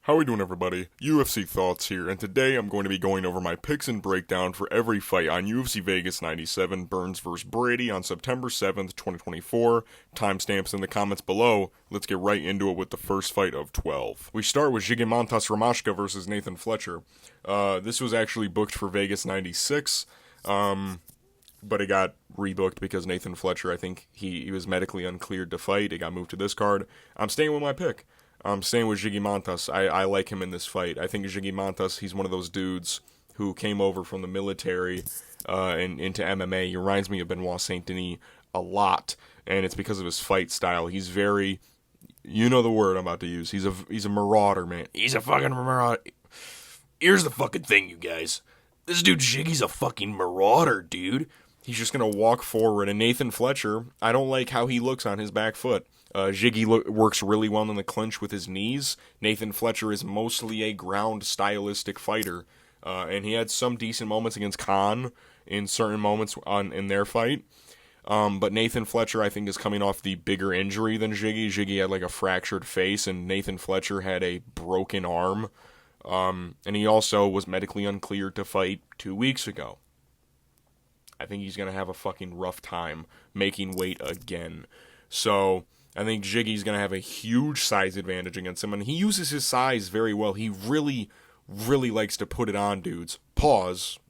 How we doing, everybody? UFC Thoughts here, and today I'm going to be going over my picks and breakdown for every fight on UFC Vegas 97 Burns vs. Brady on September 7th, 2024. Timestamps in the comments below. Let's get right into it with the first fight of 12. We start with Zygimantas Ramaska versus Nathan Fletcher. This was actually booked for Vegas 96, but it got rebooked because Nathan Fletcher, I think he was medically uncleared to fight. It got moved to this card. I'm staying with my pick. I'm staying with Zygimantas. I like him in this fight. I think Zygimantas, he's one of those dudes who came over from the military and into MMA. He reminds me of Benoit Saint-Denis a lot, and it's because of his fight style. He's very, you know the word I'm about to use. He's a marauder, man. He's a fucking marauder. Here's the fucking thing, you guys. This dude Ziggy's a fucking marauder, dude. He's just going to walk forward, and Nathan Fletcher, I don't like how he looks on his back foot. Ziggy works really well in the clinch with his knees. Nathan Fletcher is mostly a ground stylistic fighter, and he had some decent moments against Khan in certain moments in their fight. But Nathan Fletcher, I think, is coming off the bigger injury than Ziggy. Ziggy had like a fractured face, and Nathan Fletcher had a broken arm. And he also was medically uncleared to fight 2 weeks ago. I think he's going to have a fucking rough time making weight again. So I think Ziggy's going to have a huge size advantage against him, and he uses his size very well. He really, really likes to put it on dudes. Pause,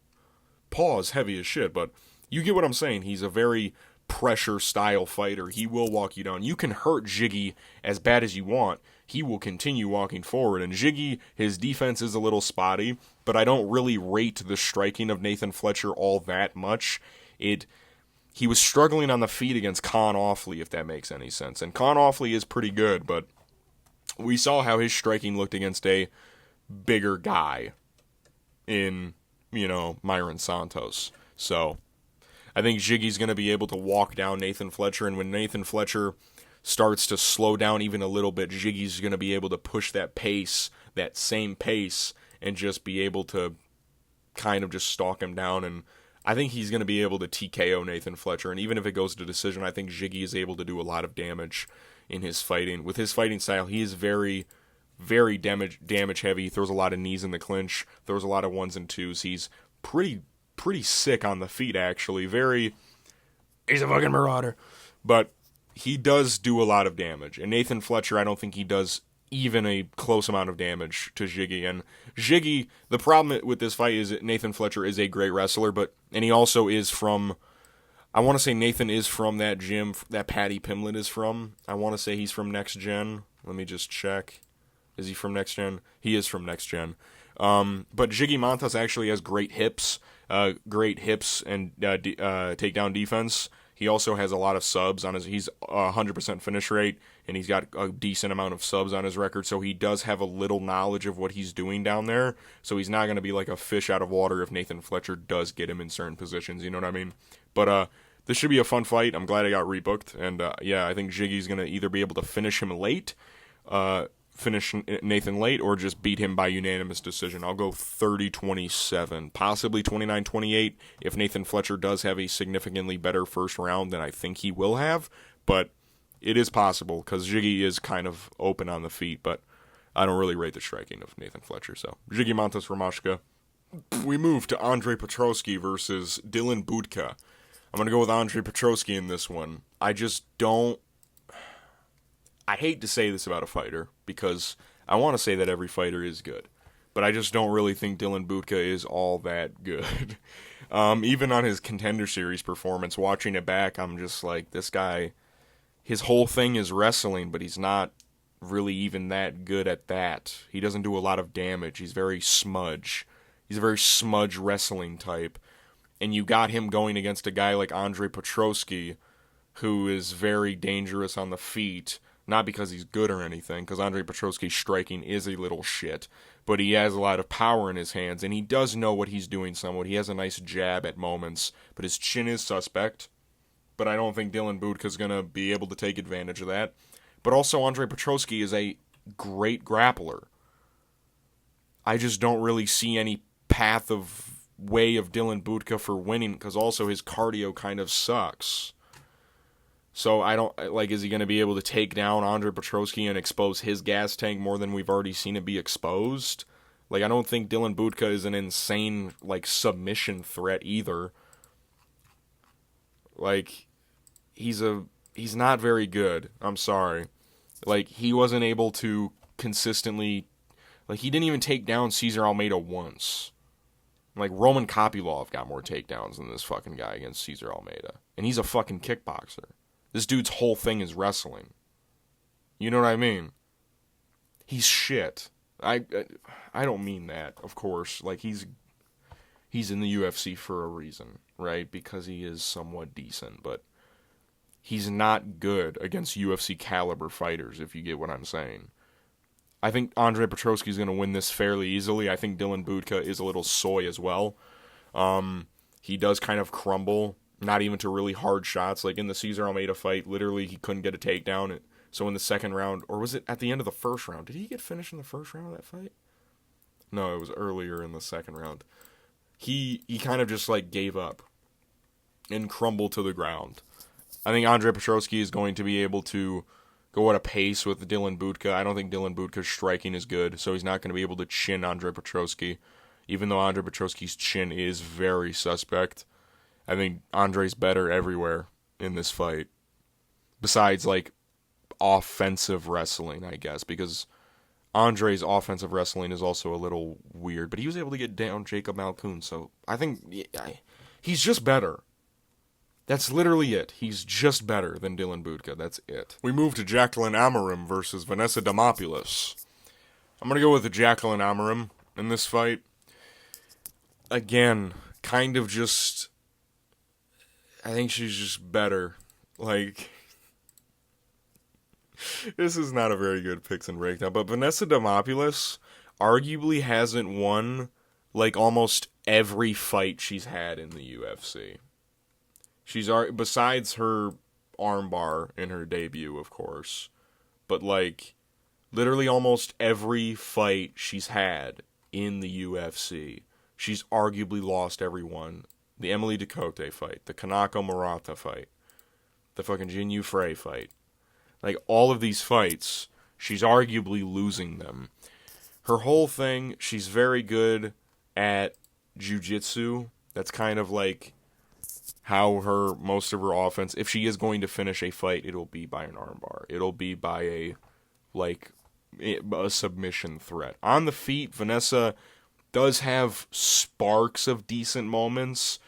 heavy as shit, but you get what I'm saying. He's a very pressure-style fighter. He will walk you down. You can hurt Ziggy as bad as you want. He will continue walking forward, and Ziggy, his defense is a little spotty, but I don't really rate the striking of Nathan Fletcher all that much. He was struggling on the feet against Con Offley, if that makes any sense. And Con Offley is pretty good, but we saw how his striking looked against a bigger guy in, Myron Santos. So I think Ziggy's going to be able to walk down Nathan Fletcher, and when Nathan Fletcher starts to slow down even a little bit, Ziggy's going to be able to push that pace, that same pace, and just be able to kind of just stalk him down. And I think he's going to be able to TKO Nathan Fletcher, and even if it goes to decision, I think Ziggy is able to do a lot of damage in his fighting. With his fighting style, he is very, very damage heavy. He throws a lot of knees in the clinch, throws a lot of ones and twos. He's pretty sick on the feet, actually. He's a fucking marauder. But he does do a lot of damage, and Nathan Fletcher, I don't think he does even a close amount of damage to Ziggy. And Ziggy, the problem with this fight is that Nathan Fletcher is a great wrestler, and he also is from, I want to say Nathan is from that gym that Paddy Pimblett is from. I want to say he's from Next Gen. Let me just check. Is he from Next Gen? He is from Next Gen. But Zygimantas actually has great hips and takedown defense. He also has a lot of subs on he's 100% finish rate, and he's got a decent amount of subs on his record, so he does have a little knowledge of what he's doing down there, so he's not going to be like a fish out of water if Nathan Fletcher does get him in certain positions, you know what I mean? But this should be a fun fight. I'm glad it got rebooked, and I think Ziggy's going to either be able to finish him late, finish Nathan late, or just beat him by unanimous decision. I'll go 30-27, possibly 29-28 if Nathan Fletcher does have a significantly better first round than I think he will have, but it is possible because Ziggy is kind of open on the feet, but I don't really rate the striking of Nathan Fletcher. So Zygimantas Ramaska. We move to Andre Petroski versus Dylan Budka. I'm going to go with Andre Petroski in this one. I hate to say this about a fighter because I want to say that every fighter is good, but I just don't really think Dylan Budka is all that good. Even on his Contender Series performance, watching it back, I'm just like, this guy, his whole thing is wrestling, but he's not really even that good at that. He doesn't do a lot of damage. He's very smudge. He's a very smudge wrestling type. And you got him going against a guy like Andre Petroski, who is very dangerous on the feet. Not because he's good or anything, because Andre Petroski's striking is a little shit, but he has a lot of power in his hands, and he does know what he's doing somewhat. He has a nice jab at moments, but his chin is suspect. But I don't think Dylan Budka's going to be able to take advantage of that. But also, Andre Petroski is a great grappler. I just don't really see any way of Dylan Budka for winning, because also his cardio kind of sucks. So I don't, like, is he going to be able to take down Andre Petroski and expose his gas tank more than we've already seen it be exposed? Like, I don't think Dylan Budka is an insane, like, submission threat either. Like, he's not very good. I'm sorry. Like, he wasn't able to consistently, like, he didn't even take down Cesar Almeida once. Like, Roman Kopylov got more takedowns than this fucking guy against Cesar Almeida. And he's a fucking kickboxer. This dude's whole thing is wrestling. You know what I mean? He's shit. I don't mean that, of course. Like, he's in the UFC for a reason, right? Because he is somewhat decent, but he's not good against UFC caliber fighters, if you get what I'm saying. I think Andre Petroski is going to win this fairly easily. I think Dylan Budka is a little soy as well. He does kind of crumble, not even to really hard shots. Like in the Cesar Almeida fight, literally he couldn't get a takedown. So in the second round, or was it at the end of the first round? Did he get finished in the first round of that fight? No, it was earlier in the second round. He kind of just like gave up and crumbled to the ground. I think Andre Petroski is going to be able to go at a pace with Dylan Budka. I don't think Dylan Budka's striking is good, so he's not going to be able to chin Andre Petroski, even though Andre Petroski's chin is very suspect. I think Andre's better everywhere in this fight, besides like offensive wrestling, I guess, because Andre's offensive wrestling is also a little weird, but he was able to get down Jacob Malkoun, so I think he's just better. That's literally it. He's just better than Dylan Budka. That's it. We move to Jaqueline Amorim versus Vanessa Demopoulos. I'm going to go with the Jaqueline Amorim in this fight. Again, kind of just, I think she's just better. Like, this is not a very good picks and breakdown, but Vanessa Demopoulos arguably hasn't won like almost every fight she's had in the UFC. She's, besides her armbar in her debut, of course, but like literally almost every fight she's had in the UFC, she's arguably lost every one. The Emily Ducote fight, the Kanako Marotte fight, the fucking Jinyu Frey fight. Like, all of these fights, she's arguably losing them. Her whole thing, she's very good at jiu-jitsu. That's kind of like how most of her offense, if she is going to finish a fight, it'll be by an armbar. It'll be by a submission threat. On the feet, Vanessa does have sparks of decent moments,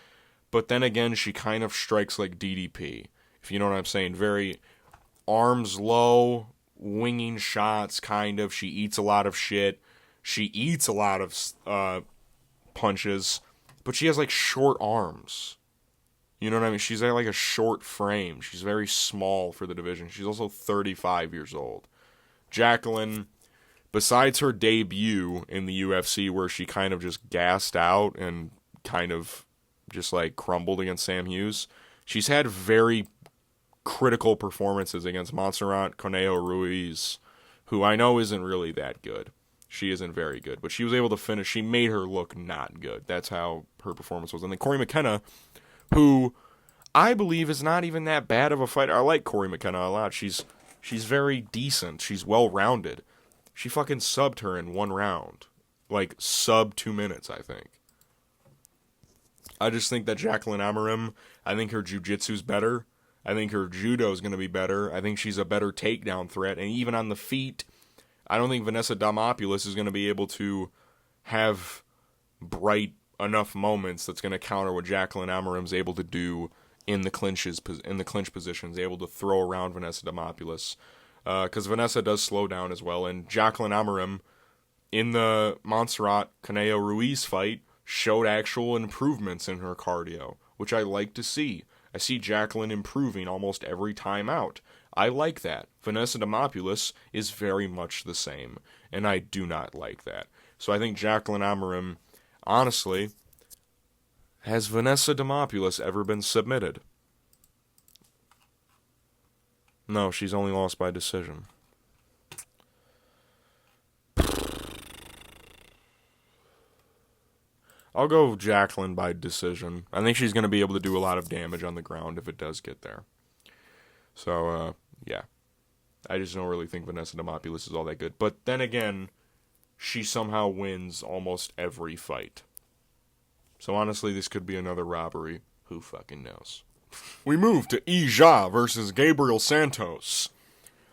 but then again, she kind of strikes like DDP, if you know what I'm saying. Very arms low, winging shots, kind of. She eats a lot of shit. She eats a lot of punches, but she has like short arms. You know what I mean? She's at like a short frame. She's very small for the division. She's also 35 years old. Jaqueline, besides her debut in the UFC where she kind of just gassed out and kind of just like crumbled against Sam Hughes, she's had very critical performances against Montserrat Conejo Ruiz, who I know isn't really that good. She isn't very good, but she was able to finish. She made her look not good. That's how her performance was. And then Corey McKenna, who I believe is not even that bad of a fighter. I like Corey McKenna a lot. She's very decent. She's well-rounded. She fucking subbed her in one round. Like, sub 2 minutes, I think. I just think that Jaqueline Amorim, I think her jiu-jitsu's better. I think her judo's going to be better. I think she's a better takedown threat. And even on the feet, I don't think Vanessa Demopoulos is going to be able to have bright enough moments that's going to counter what Jaqueline Amorim's able to do in the clinch positions, able to throw around Vanessa Demopoulos, because Vanessa does slow down as well. And Jaqueline Amorim in the Montserrat Conejo Ruiz fight showed actual improvements in her cardio, which I like to see. I see Jaqueline improving almost every time out. I like that. Vanessa Demopoulos is very much the same, and I do not like that. So I think Jaqueline Amorim, honestly, has Vanessa Demopoulos ever been submitted? No, she's only lost by decision. I'll go Jaqueline by decision. I think she's going to be able to do a lot of damage on the ground if it does get there. So, yeah. I just don't really think Vanessa Demopoulos is all that good. But then again, she somehow wins almost every fight. So honestly, this could be another robbery. Who fucking knows? We move to Ija versus Gabriel Santos.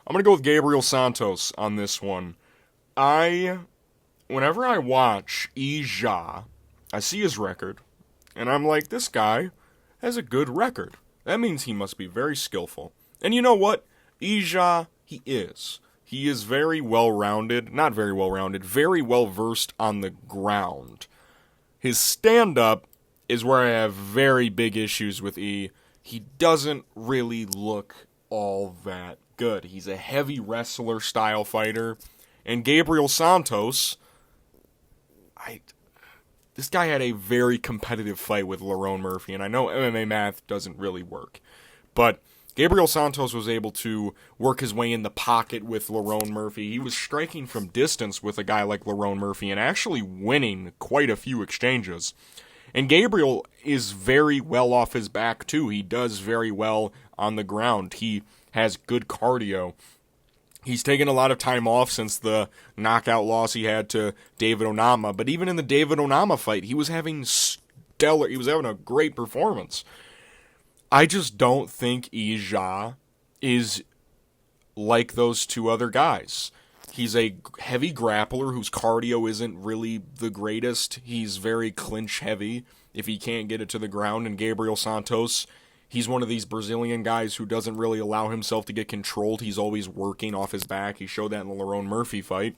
I'm going to go with Gabriel Santos on this one. Whenever I watch Ija, I see his record, and I'm like, this guy has a good record. That means he must be very skillful. And you know what? Ija, he is. He is very well-rounded, not very well-rounded, very well-versed on the ground. His stand-up is where I have very big issues with E. He doesn't really look all that good. He's a heavy wrestler-style fighter. And Gabriel Santos, this guy had a very competitive fight with Lerone Murphy, and I know MMA math doesn't really work. But Gabriel Santos was able to work his way in the pocket with Lerone Murphy. He was striking from distance with a guy like Lerone Murphy and actually winning quite a few exchanges. And Gabriel is very well off his back, too. He does very well on the ground. He has good cardio. He's taken a lot of time off since the knockout loss he had to David Onama. But even in the David Onama fight, he was having a great performance. I just don't think Ija is like those two other guys. He's a heavy grappler whose cardio isn't really the greatest. He's very clinch heavy if he can't get it to the ground. And Gabriel Santos, he's one of these Brazilian guys who doesn't really allow himself to get controlled. He's always working off his back. He showed that in the Lerone Murphy fight.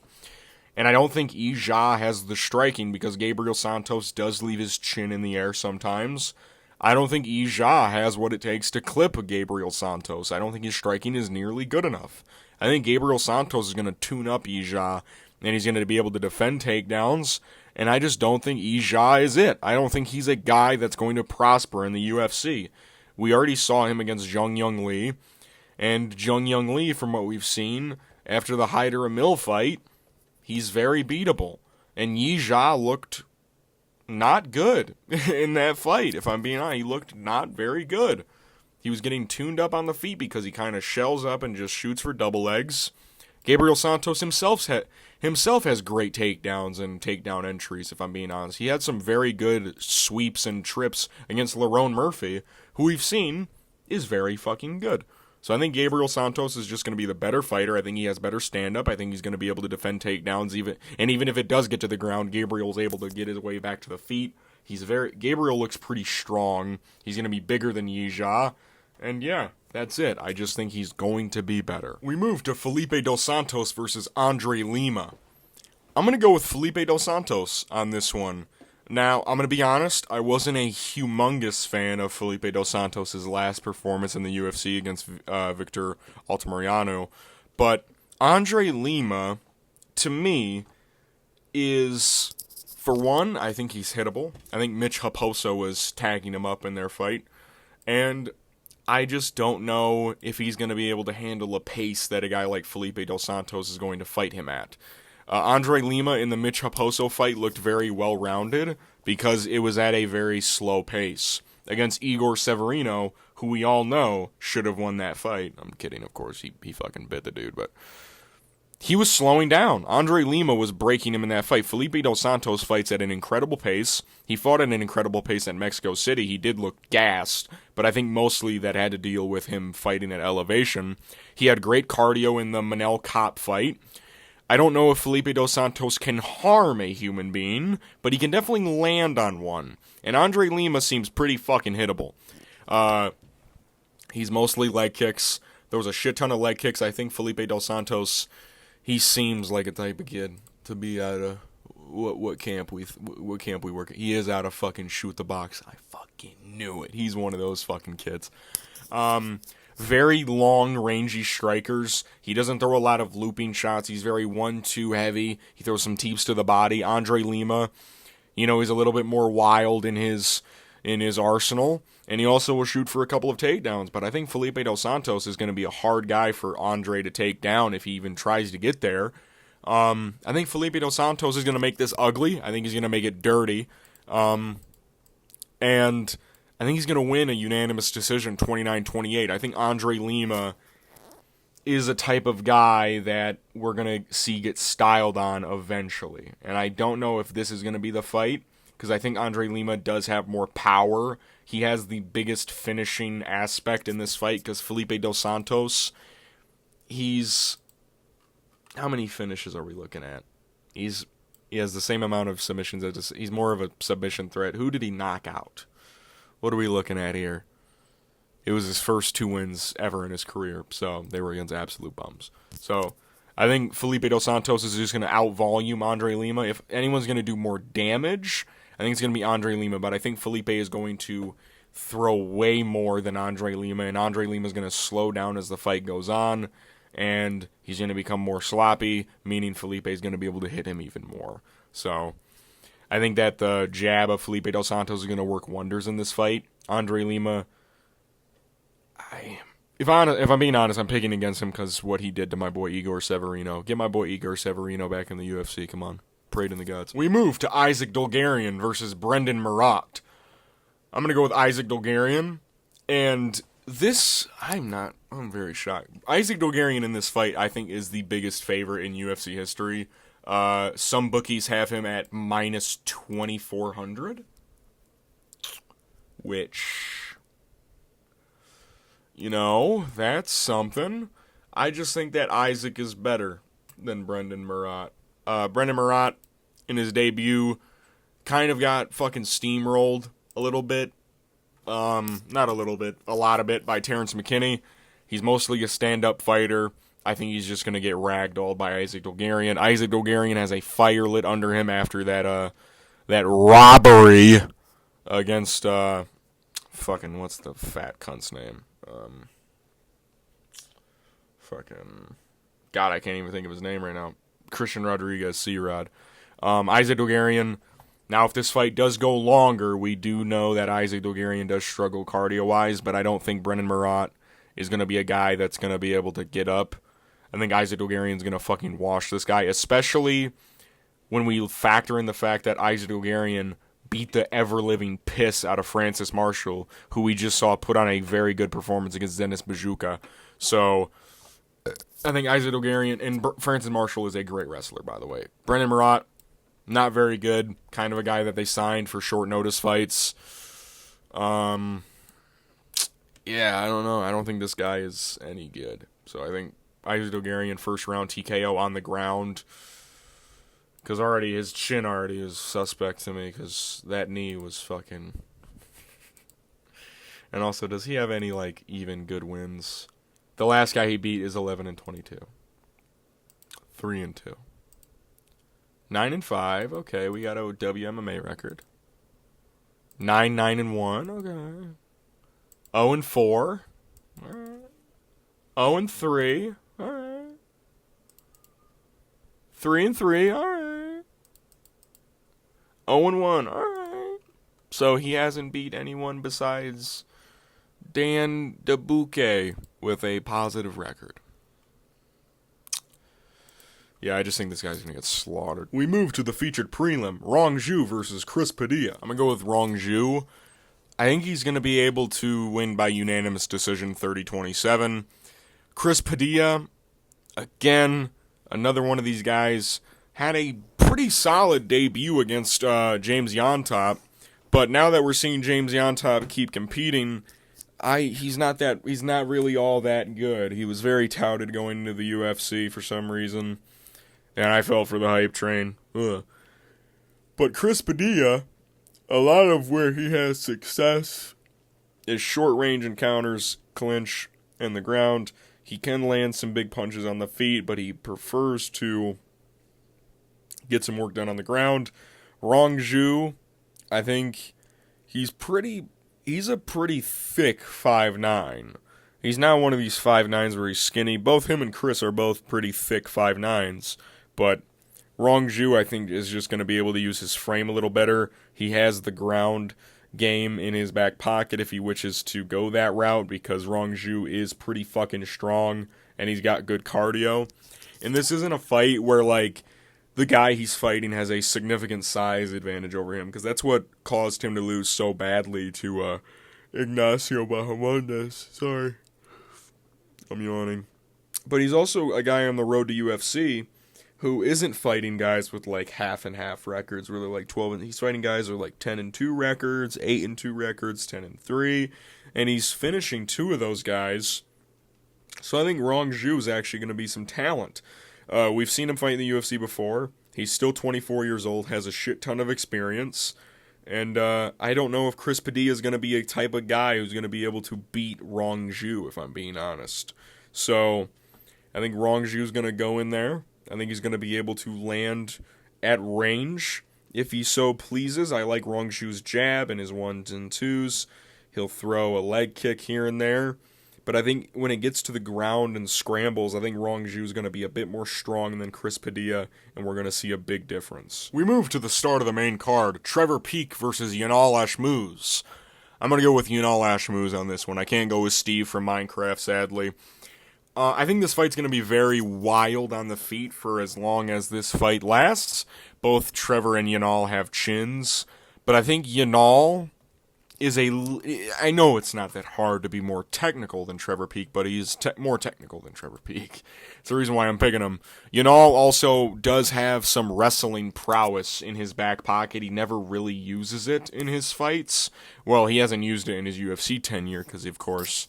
And I don't think Ija has the striking because Gabriel Santos does leave his chin in the air sometimes. I don't think Ija has what it takes to clip Gabriel Santos. I don't think his striking is nearly good enough. I think Gabriel Santos is going to tune up Ija, and he's going to be able to defend takedowns, and I just don't think Ija is it. I don't think he's a guy that's going to prosper in the UFC. We already saw him against Jung Young Lee, and Jung Young Lee, from what we've seen, after the Hyder Emil fight, he's very beatable. And Ija looked not good in that fight, if I'm being honest. He looked not very good. He was getting tuned up on the feet because he kind of shells up and just shoots for double legs. Gabriel Santos himself has great takedowns and takedown entries, if I'm being honest. He had some very good sweeps and trips against Lerone Murphy, who we've seen is very fucking good. So I think Gabriel Santos is just going to be the better fighter. I think he has better stand-up. I think he's going to be able to defend takedowns. Even if it does get to the ground, Gabriel's able to get his way back to the feet. Gabriel looks pretty strong. He's going to be bigger than Ija. And yeah, that's it. I just think he's going to be better. We move to Felipe Dos Santos versus Andre Lima. I'm going to go with Felipe Dos Santos on this one. Now, I'm going to be honest, I wasn't a humongous fan of Felipe Dos Santos' last performance in the UFC against Victor Altamirano, but Andre Lima, to me, is, for one, I think he's hittable. I think Mitch Raposo was tagging him up in their fight, and I just don't know if he's going to be able to handle a pace that a guy like Felipe Dos Santos is going to fight him at. Andre Lima in the Mitch Raposo fight looked very well-rounded because it was at a very slow pace. Against Igor Severino, who we all know should have won that fight. I'm kidding, of course. He fucking bit the dude, but he was slowing down. Andre Lima was breaking him in that fight. Felipe Dos Santos fights at an incredible pace. He fought at an incredible pace at Mexico City. He did look gassed, but I think mostly that had to deal with him fighting at elevation. He had great cardio in the Manel Kopp fight. I don't know if Felipe Dos Santos can harm a human being, but he can definitely land on one. And Andre Lima seems pretty fucking hittable. He's mostly leg kicks. There was a shit ton of leg kicks. I think Felipe Dos Santos, he seems like a type of kid to be out of what camp we work at. He is out of fucking Shoot the Box. I fucking knew it. He's one of those fucking kids. Very long, rangy strikers. He doesn't throw a lot of looping shots. He's very 1-2 heavy. He throws some teeps to the body. Andre Lima, he's a little bit more wild in his arsenal, and he also will shoot for a couple of takedowns. But I think Felipe Dos Santos is going to be a hard guy for Andre to take down if he even tries to get there. I think Felipe Dos Santos is going to make this ugly. I think he's going to make it dirty. And I think he's going to win a unanimous decision 29-28. I think Andre Lima is a type of guy that we're going to see get styled on eventually. And I don't know if this is going to be the fight, because I think Andre Lima does have more power. He has the biggest finishing aspect in this fight, because Felipe dos Santos, he's... How many finishes are we looking at? He has the same amount of submissions. He's more of a submission threat. Who did he knock out? What are we looking at here? It was his first 2 wins ever in his career, so they were against absolute bums. So I think Felipe dos Santos is just going to out-volume Andre Lima. If anyone's going to do more damage, I think it's going to be Andre Lima, but I think Felipe is going to throw way more than Andre Lima, and Andre Lima is going to slow down as the fight goes on, and he's going to become more sloppy, meaning Felipe is going to be able to hit him even more. So I think that the jab of Felipe dos Santos is going to work wonders in this fight. Andre Lima, if I'm being honest, I'm picking against him because what he did to my boy Igor Severino. Get my boy Igor Severino back in the UFC, come on. Prayed in the guts. We move to Isaac Dulgarian versus Brendon Marotte. I'm going to go with Isaac Dulgarian, and this, I'm very shocked. Isaac Dulgarian in this fight, I think, is the biggest favorite in UFC history. Some bookies have him at minus 2,400, which, that's something. I just think that Isaac is better than Brendon Marotte. Brendon Marotte, in his debut, kind of got fucking steamrolled a little bit. Not a little bit, a lot of it, by Terrence McKinney. He's mostly a stand-up fighter. I think he's just going to get ragdolled by Isaac Dulgarian. Isaac Dulgarian has a fire lit under him after that robbery against, fucking, what's the fat cunt's name? God, I can't even think of his name right now. Christian Rodriguez, C-Rod. Isaac Dulgarian. Now, if this fight does go longer, we do know that Isaac Dulgarian does struggle cardio-wise, but I don't think Brendon Marotte is going to be a guy that's going to be able to get up. I think Isaac Dulgarian's going to fucking wash this guy, especially when we factor in the fact that Isaac Dulgarian beat the ever-living piss out of Francis Marshall, who we just saw put on a very good performance against Denis Buzukja. So I think Isaac Dulgarian, and Francis Marshall is a great wrestler, by the way. Brendon Marotte, not very good. Kind of a guy that they signed for short notice fights. Yeah, I don't know. I don't think this guy is any good. So I think Isaac Dulgarian first round TKO on the ground. Because already his chin already is suspect to me because that knee was fucking... And also, does he have any, even good wins? The last guy he beat is 11-22. 3-2. 9-5. Okay, we got a WMMA record. 9-1. Okay. 0-4. All right. 0-3. All right. 3-3. All right. 0-1. All right. So he hasn't beat anyone besides Dan Debuke with a positive record. Yeah, I just think this guy's going to get slaughtered. We move to the featured prelim, Rongzhu versus Chris Padilla. I'm going to go with Rongzhu. I think he's going to be able to win by unanimous decision 30-27. Chris Padilla, again, another one of these guys, had a pretty solid debut against James Yontop, but now that we're seeing James Yontop keep competing, he's not really all that good. He was very touted going into the UFC for some reason, and I fell for the hype train. Ugh. But Chris Padilla, a lot of where he has success is short-range encounters, clinch, and the ground. He can land some big punches on the feet, but he prefers to get some work done on the ground. Rongzhu, I think he's a pretty thick 5'9". He's not one of these 5'9s where he's skinny. Both him and Chris are both pretty thick 5'9s. But Rongzhu, I think, is just going to be able to use his frame a little better. He has the ground game in his back pocket if he wishes to go that route, because Rongzhu is pretty fucking strong and he's got good cardio. And this isn't a fight where, the guy he's fighting has a significant size advantage over him, because that's what caused him to lose so badly to Ignacio Bahamondes. Sorry. I'm yawning. But he's also a guy on the road to UFC who isn't fighting guys with like half and half records where they're like 12 and he's fighting guys with like 10-2 records, 8-2 records, 10-3, and he's finishing 2 of those guys. So I think Rongzhu is actually going to be some talent. We've seen him fight in the UFC before. He's still 24 years old, has a shit ton of experience. And I don't know if Chris Padilla is going to be a type of guy who's going to be able to beat Rongzhu, if I'm being honest. So I think Rongzhu is going to go in there. I think he's going to be able to land at range if he so pleases. I like Rongzhu's jab and his 1s and 2s. He'll throw a leg kick here and there. But I think when it gets to the ground and scrambles, I think Rongzhu is going to be a bit more strong than Chris Padilla, and we're going to see a big difference. We move to the start of the main card, Trevor Peek versus Yanal Ashmouz. I'm going to go with Yanal Ashmouz on this one. I can't go with Steve from Minecraft, sadly. I think this fight's going to be very wild on the feet for as long as this fight lasts. Both Trevor and Yanal have chins, but I think Yanal is I know it's not that hard to be more technical than Trevor Peek, but he's more technical than Trevor Peek. It's the reason why I'm picking him. Yanal also does have some wrestling prowess in his back pocket. He never really uses it in his fights. Well, he hasn't used it in his UFC tenure because, of course,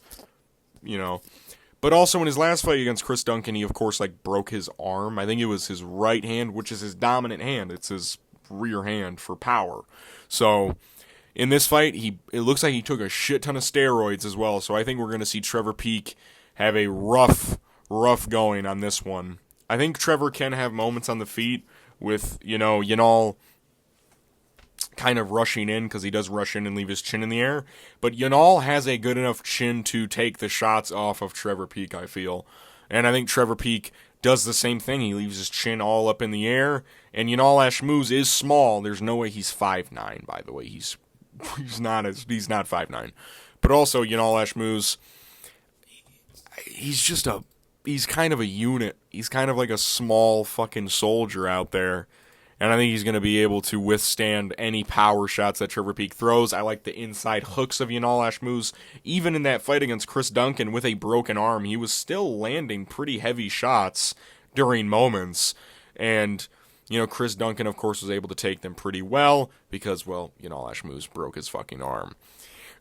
But also in his last fight against Chris Duncan, he, of course, broke his arm. I think it was his right hand, which is his dominant hand. It's his rear hand for power. So in this fight, it looks like he took a shit ton of steroids as well, so I think we're going to see Trevor Peek have a rough going on this one. I think Trevor can have moments on the feet with, Yanal kind of rushing in, because he does rush in and leave his chin in the air, but Yanal has a good enough chin to take the shots off of Trevor Peek, I feel. And I think Trevor Peek does the same thing. He leaves his chin all up in the air, and Yanal Ashmouz is small. There's no way he's 5'9", by the way. He's not 5'9", but also Yanal Ashmouz, he's kind of a unit. He's kind of like a small fucking soldier out there, and I think he's going to be able to withstand any power shots that Trevor Peek throws. I like the inside hooks of Yanal Ashmouz. Even in that fight against Chris Duncan with a broken arm, he was still landing pretty heavy shots during moments, and Chris Duncan, of course, was able to take them pretty well because, Yanal Ashmouz broke his fucking arm.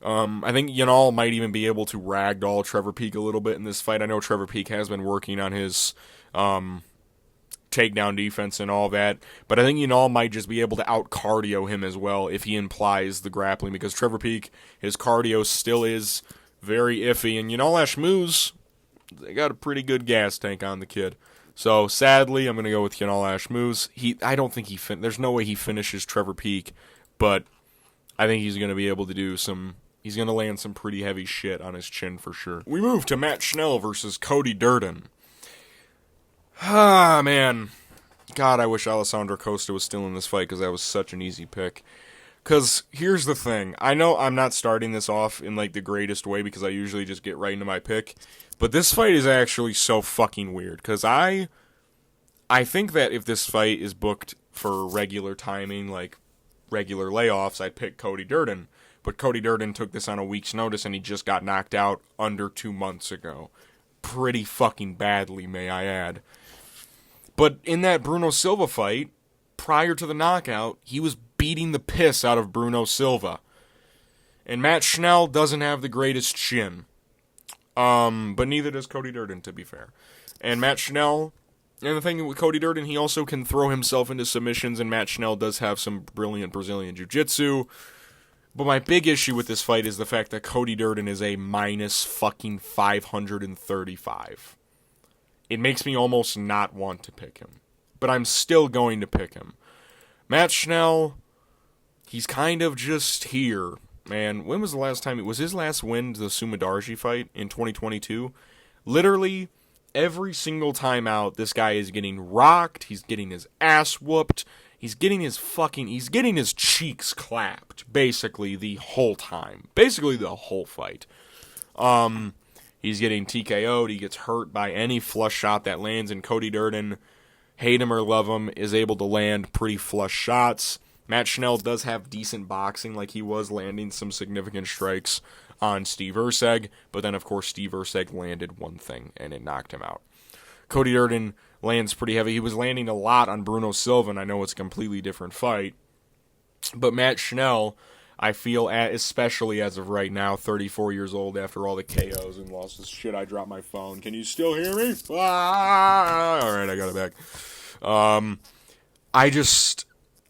I think Yanal might even be able to ragdoll Trevor Peek a little bit in this fight. I know Trevor Peek has been working on his takedown defense and all that, but I think Yanal might just be able to out-cardio him as well if he implies the grappling, because Trevor Peek, his cardio still is very iffy, and Yanal Ashmouz, they got a pretty good gas tank on the kid. So, sadly, I'm going to go with Yanal Ashmouz. I don't think there's no way he finishes Trevor Peek, but I think he's going to be able to he's going to land some pretty heavy shit on his chin for sure. We move to Matt Schnell versus Cody Durden. Ah, man. God, I wish Alessandro Costa was still in this fight because that was such an easy pick. Because here's the thing. I know I'm not starting this off in the greatest way because I usually just get right into my pick. But this fight is actually so fucking weird, because I think that if this fight is booked for regular timing, regular layoffs, I'd pick Cody Durden. But Cody Durden took this on a week's notice, and he just got knocked out under 2 months ago. Pretty fucking badly, may I add. But in that Bruno Silva fight, prior to the knockout, he was beating the piss out of Bruno Silva. And Matt Schnell doesn't have the greatest chin. But neither does Cody Durden, to be fair. And Matt Schnell, and the thing with Cody Durden, he also can throw himself into submissions, and Matt Schnell does have some brilliant Brazilian jiu-jitsu. But my big issue with this fight is the fact that Cody Durden is a minus fucking 535. It makes me almost not want to pick him. But I'm still going to pick him. Matt Schnell, he's kind of just here. Man, when was the last time? It was his last win, the Sumadarji fight in 2022. Literally, every single time out, this guy is getting rocked. He's getting his ass whooped. He's getting his cheeks clapped, basically, the whole time. Basically, the whole fight. He's getting TKO'd. He gets hurt by any flush shot that lands, and Cody Durden, hate him or love him, is able to land pretty flush shots. Matt Schnell does have decent boxing, he was landing some significant strikes. on Steve Erceg, but then, of course, Steve Erceg landed one thing, and it knocked him out. Cody Durden lands pretty heavy. He was landing a lot on Bruno Silva, and I know it's a completely different fight. But Matt Schnell, I feel, especially as of right now, 34 years old after all the KOs and losses. Shit, I dropped my phone. Can you still hear me? Ah! All right, I got it back.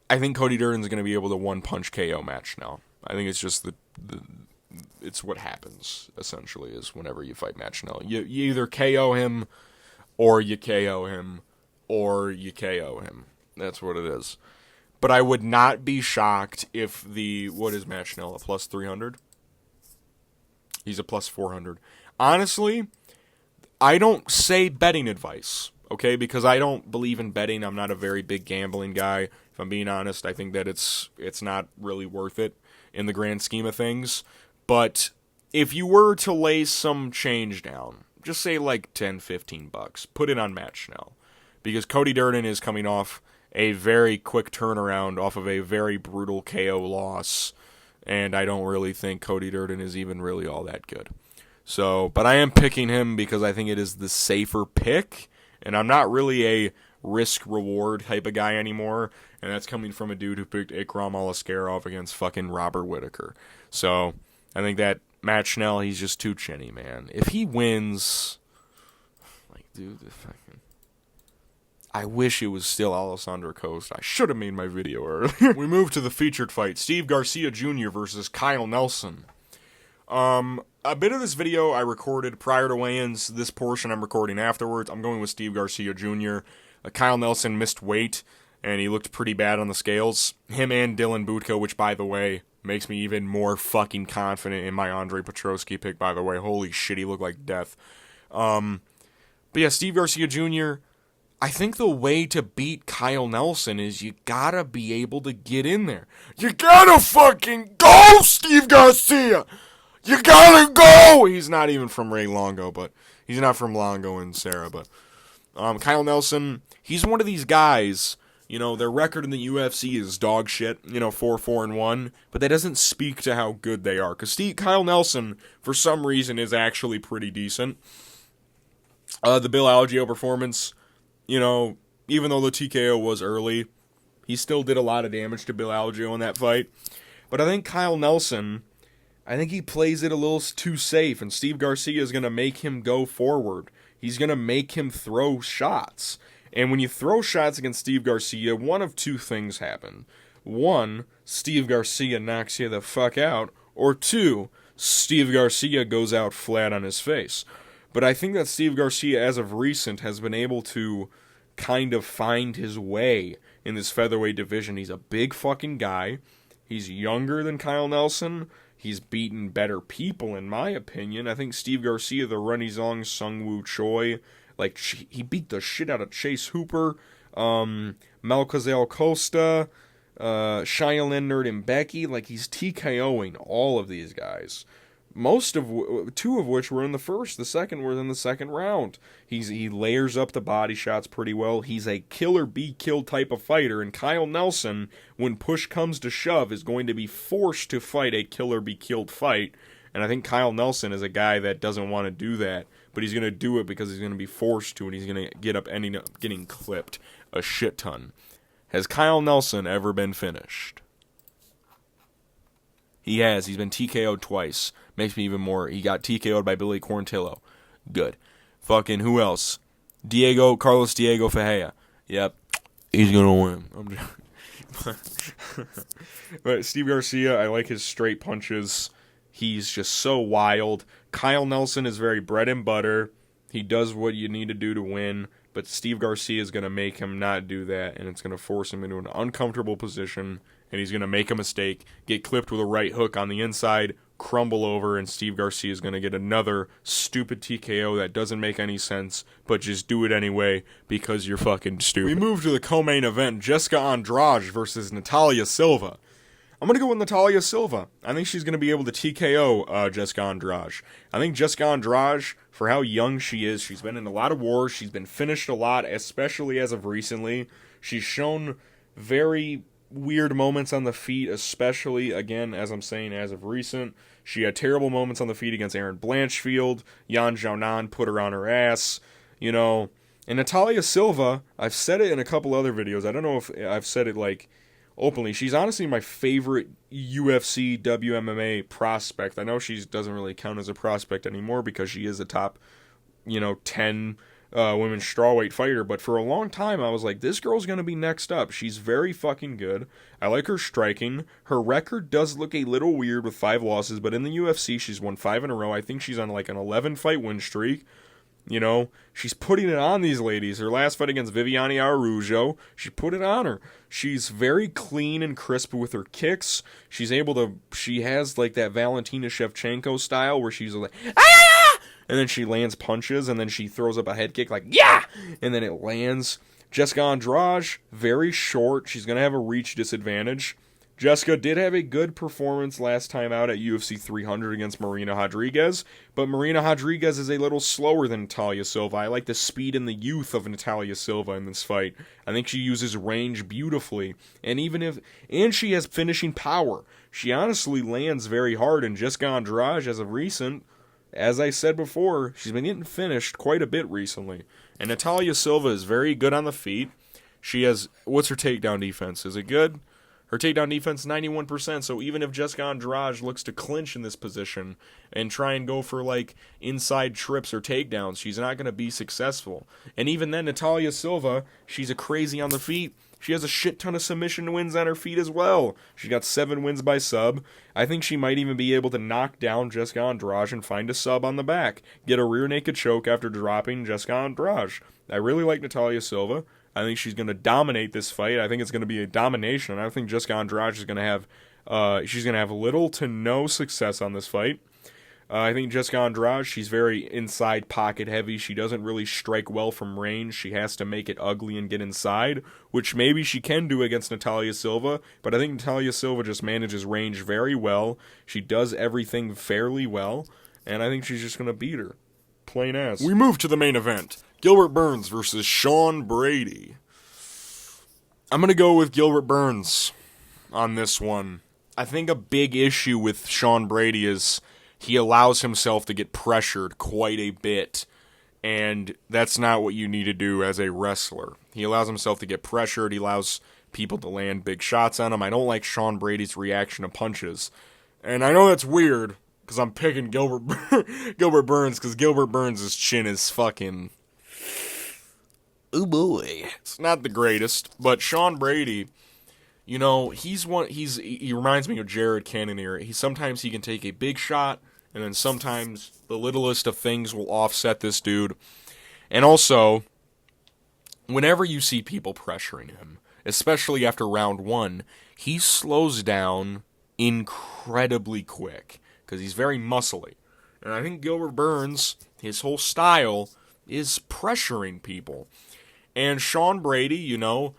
I think Cody Durden's going to be able to one-punch KO Matt Schnell. I think it's just it's what happens, essentially, is whenever you fight Matt Schnell. You either KO him, or you KO him, or you KO him. That's what it is. But I would not be shocked if what is Matt Schnell, a plus 300? He's a plus 400. Honestly, I don't say betting advice, okay? Because I don't believe in betting. I'm not a very big gambling guy. If I'm being honest, I think that it's not really worth it in the grand scheme of things. But if you were to lay some change down, just say like 10, 15 bucks, put it on Matt Schnell. Because Cody Durden is coming off a very quick turnaround off of a very brutal KO loss, and I don't really think Cody Durden is even really all that good. So, but I am picking him because I think it is the safer pick, and I'm not really a risk-reward type of guy anymore, and that's coming from a dude who picked Ikram Alaskarov against fucking Robert Whittaker. So, I think that Matt Schnell, he's just too chinny, man. If he wins, like, dude, the fucking... I wish it was still Alessandro Costa. I should have made my video earlier. We move to the featured fight. Steve Garcia Jr. versus Kyle Nelson. A bit of this video I recorded prior to weigh-ins. This portion I'm recording afterwards. I'm going with Steve Garcia Jr. Kyle Nelson missed weight, and he looked pretty bad on the scales. Him and Dylan Budka, which, by the way, makes me even more fucking confident in my Andre Petroski pick, by the way. Holy shit, he looked like death. But yeah, Steve Garcia Jr., I think the way to beat Kyle Nelson is you gotta be able to get in there. You gotta fucking go, Steve Garcia! You gotta go! He's not even from Ray Longo, but he's not from Longo and Sarah, but Kyle Nelson, he's one of these guys, you know, their record in the UFC is dog shit, 4-4-1, but that doesn't speak to how good they are, because Kyle Nelson, for some reason, is actually pretty decent. The Bill Algeo performance, even though the TKO was early, he still did a lot of damage to Bill Algeo in that fight. But I think Kyle Nelson, I think he plays it a little too safe, and Steve Garcia is going to make him go forward. He's going to make him throw shots. And when you throw shots against Steve Garcia, one of two things happen. One, Steve Garcia knocks you the fuck out, or two, Steve Garcia goes out flat on his face. But I think that Steve Garcia, as of recent, has been able to kind of find his way in this featherweight division. He's a big fucking guy. He's younger than Kyle Nelson. He's beaten better people, in my opinion. I think Steve Garcia, the Renizong Sungwoo Choi, he beat the shit out of Chase Hooper, Malcazale Costa, Cheyenne Nerd and Becky. He's TKOing all of these guys. Two of which were in the first. The second were in the second round. He layers up the body shots pretty well. He's a killer be killed type of fighter, and Kyle Nelson, when push comes to shove, is going to be forced to fight a killer be killed fight. And I think Kyle Nelson is a guy that doesn't want to do that, but he's going to do it because he's going to be forced to, and he's going to ending up getting clipped a shit ton. Has Kyle Nelson ever been finished? He has. He's been TKO'd twice. Makes me even more. He got TKO'd by Billy Quarantillo. Good. Fucking who else? Carlos Diego Ferreira. Yep. He's going to win. But Steve Garcia, I like his straight punches. He's just so wild. Kyle Nelson is very bread and butter. He does what you need to do to win. But Steve Garcia is going to make him not do that, and it's going to force him into an uncomfortable position, and he's going to make a mistake, get clipped with a right hook on the inside, crumble over, and Steve Garcia is going to get another stupid TKO that doesn't make any sense, but just do it anyway because you're fucking stupid. We move to the co-main event, Jéssica Andrade versus Natália Silva. I'm going to go with Natália Silva. I think she's going to be able to TKO Jéssica Andrade. I think Jéssica Andrade, for how young she is, she's been in a lot of wars. She's been finished a lot, especially as of recently. She's shown very weird moments on the feet, especially, again, as I'm saying, as of recent. She had terrible moments on the feet against Erin Blanchfield. Yan Xiaonan put her on her ass, you know. And Natália Silva, I've said it in a couple other videos. I don't know if I've said it, like, openly. She's honestly my favorite UFC WMMA prospect. I know she doesn't really count as a prospect anymore because she is a top, 10 women's strawweight fighter, but for a long time I was like, this girl's going to be next up. She's very fucking good. I like her striking. Her record does look a little weird with 5 losses, but in the UFC she's won 5 in a row. I think she's on like an 11 fight win streak. She's putting it on these ladies. Her last fight against Viviane Araújo, she put it on her. She's very clean and crisp with her kicks. She has like that Valentina Shevchenko style where she's like, ah! And then she lands punches, and then she throws up a head kick like, yeah! And then it lands. Jéssica Andrade, very short. She's going to have a reach disadvantage. Jéssica did have a good performance last time out at UFC 300 against Marina Rodriguez, but Marina Rodriguez is a little slower than Natália Silva. I like the speed and the youth of Natália Silva in this fight. I think she uses range beautifully, and she has finishing power. She honestly lands very hard, and Jéssica Andrade, as of recent, as I said before, she's been getting finished quite a bit recently. And Natália Silva is very good on the feet. What's her takedown defense? Is it good? Her takedown defense is 91%, so even if Jéssica Andrade looks to clinch in this position and try and go for like inside trips or takedowns, she's not going to be successful. And even then, Natália Silva, she's a crazy on the feet. She has a shit ton of submission wins on her feet as well. She got 7 wins by sub. I think she might even be able to knock down Jéssica Andrade and find a sub on the back. Get a rear naked choke after dropping Jéssica Andrade. I really like Natália Silva. I think she's going to dominate this fight. I think it's going to be a domination. I think Jéssica Andrade is going to have little to no success on this fight. I think Jéssica Andrade, she's very inside pocket heavy. She doesn't really strike well from range. She has to make it ugly and get inside, which maybe she can do against Natália Silva, but I think Natália Silva just manages range very well. She does everything fairly well, and I think she's just going to beat her. Plain as. We move to the main event. Gilbert Burns versus Sean Brady. I'm going to go with Gilbert Burns on this one. I think a big issue with Sean Brady is he allows himself to get pressured quite a bit, and that's not what you need to do as a wrestler. He allows himself to get pressured. He allows people to land big shots on him. I don't like Sean Brady's reaction to punches. And I know that's weird, because I'm picking Gilbert Burns, because Gilbert Burns' chin is fucking... oh boy. It's not the greatest, but Sean Brady... he reminds me of Jared Cannonier. Sometimes he can take a big shot, and then sometimes the littlest of things will offset this dude. And also, whenever you see people pressuring him, especially after round 1, he slows down incredibly quick, because he's very muscly. And I think Gilbert Burns, his whole style, is pressuring people. And Sean Brady,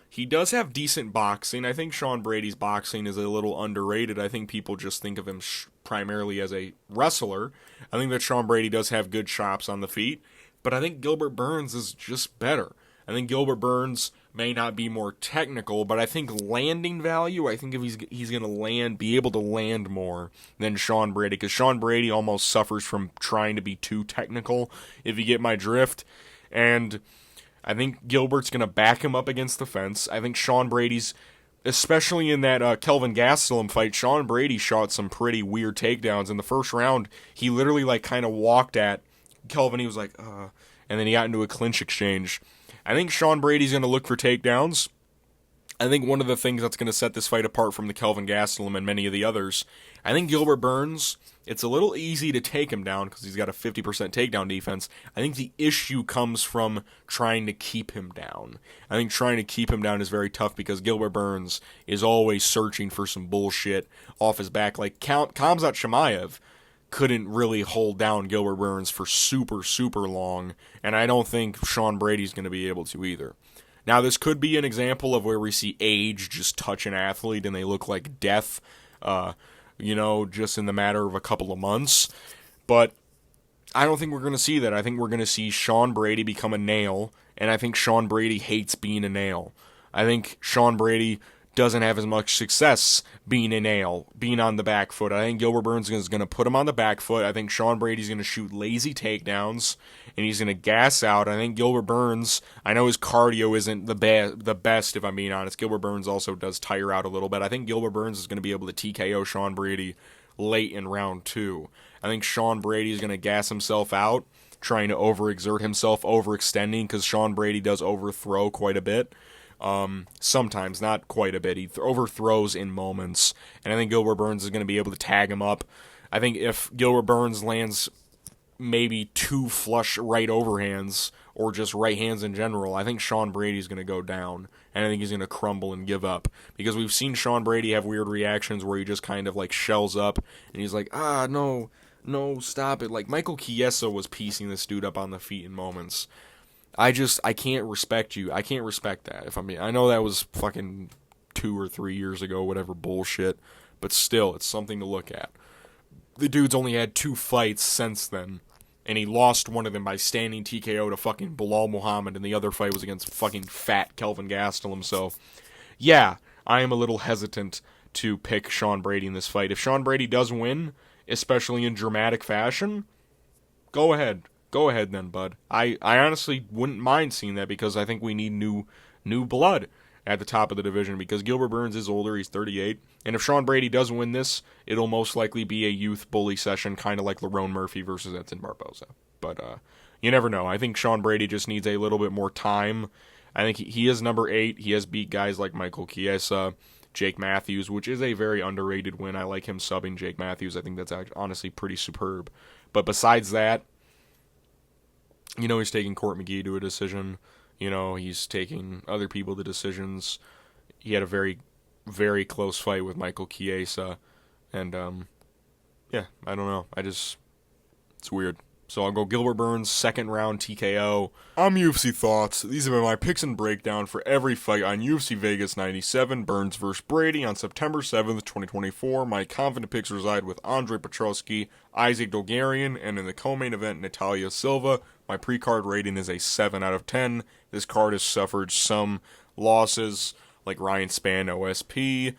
he does have decent boxing. I think Sean Brady's boxing is a little underrated. I think people just think of him primarily as a wrestler. I think that Sean Brady does have good chops on the feet. But I think Gilbert Burns is just better. I think Gilbert Burns may not be more technical, but I think landing value, I think if he's going to be able to land more than Sean Brady. Because Sean Brady almost suffers from trying to be too technical, if you get my drift. And... I think Gilbert's going to back him up against the fence. I think Sean Brady's, especially in that Kelvin Gastelum fight, Sean Brady shot some pretty weird takedowns. In the first round, he literally kind of walked at Kelvin. He was like, and then he got into a clinch exchange. I think Sean Brady's going to look for takedowns. I think one of the things that's going to set this fight apart from the Kelvin Gastelum and many of the others, I think Gilbert Burns, it's a little easy to take him down because he's got a 50% takedown defense. I think the issue comes from trying to keep him down. I think trying to keep him down is very tough because Gilbert Burns is always searching for some bullshit off his back. Like Khamzat Chimaev couldn't really hold down Gilbert Burns for super, super long, and I don't think Sean Brady's going to be able to either. Now, this could be an example of where we see age just touch an athlete and they look like death, just in the matter of a couple of months. But I don't think we're going to see that. I think we're going to see Sean Brady become a nail, and I think Sean Brady hates being a nail. I think Sean Brady doesn't have as much success being a nail, being on the back foot. I think Gilbert Burns is going to put him on the back foot. I think Sean Brady's going to shoot lazy takedowns, and he's going to gas out. I think Gilbert Burns, I know his cardio isn't the best, if I'm being honest. Gilbert Burns also does tire out a little bit. I think Gilbert Burns is going to be able to TKO Sean Brady late in round 2. I think Sean Brady is going to gas himself out, trying to overexert himself, overextending, because Sean Brady does overthrow quite a bit. Sometimes, not quite a bit. He overthrows in moments, and I think Gilbert Burns is going to be able to tag him up. I think if Gilbert Burns lands maybe 2 flush right overhands, or just right hands in general, I think Sean Brady's going to go down, and I think he's going to crumble and give up, because we've seen Sean Brady have weird reactions where he just kind of like shells up, and he's like, no, stop it. Like, Michael Chiesa was piecing this dude up on the feet in moments. I can't respect you. I can't respect that. I know that was fucking 2 or 3 years ago, whatever bullshit, but still, it's something to look at. The dude's only had 2 fights since then, and he lost one of them by standing TKO to fucking Bilal Muhammad, and the other fight was against fucking fat Kelvin Gastelum. So, yeah, I am a little hesitant to pick Sean Brady in this fight. If Sean Brady does win, especially in dramatic fashion, go ahead. Go ahead then, bud. I honestly wouldn't mind seeing that, because I think we need new blood at the top of the division, because Gilbert Burns is older, he's 38, and if Sean Brady does win this, it'll most likely be a youth bully session, kind of like Lerone Murphy versus Edson Barboza. But you never know. I think Sean Brady just needs a little bit more time. I think he is number 8. He has beat guys like Michael Chiesa, Jake Matthews, which is a very underrated win. I like him subbing Jake Matthews. I think that's honestly pretty superb. But besides that, he's taking Court McGee to a decision. He's taking other people to decisions. He had a very, very close fight with Michael Chiesa. And, yeah, I don't know. It's weird. So I'll go Gilbert Burns, second round TKO. I'm UFC Thoughts. These have been my picks and breakdown for every fight on UFC Vegas 97, Burns vs. Brady on September 7th, 2024. My confident picks reside with Andre Petroski, Isaac Dulgarian, and in the co-main event, Natália Silva. My pre-card rating is a 7 out of 10. This card has suffered some losses, like Ryan Spann, OSP.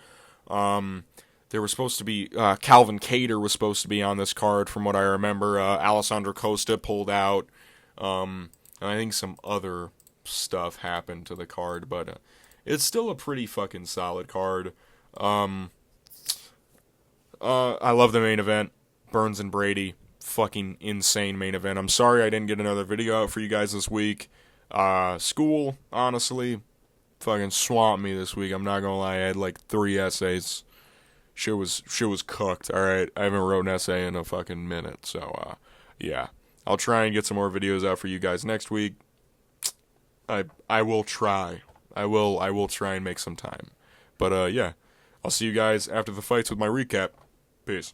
There was supposed to be, Calvin Kattar was supposed to be on this card, from what I remember. Alessandro Costa pulled out. And I think some other stuff happened to the card, but it's still a pretty fucking solid card. I love the main event. Burns and Brady. Fucking insane main event. I'm sorry I didn't get another video out for you guys this week. School, honestly, fucking swamped me this week. I'm not gonna lie, I had like 3 essays. Shit was cooked, alright? I haven't wrote an essay in a fucking minute, so, yeah. I'll try and get some more videos out for you guys next week. I will try. I will try and make some time. But, yeah. I'll see you guys after the fights with my recap. Peace.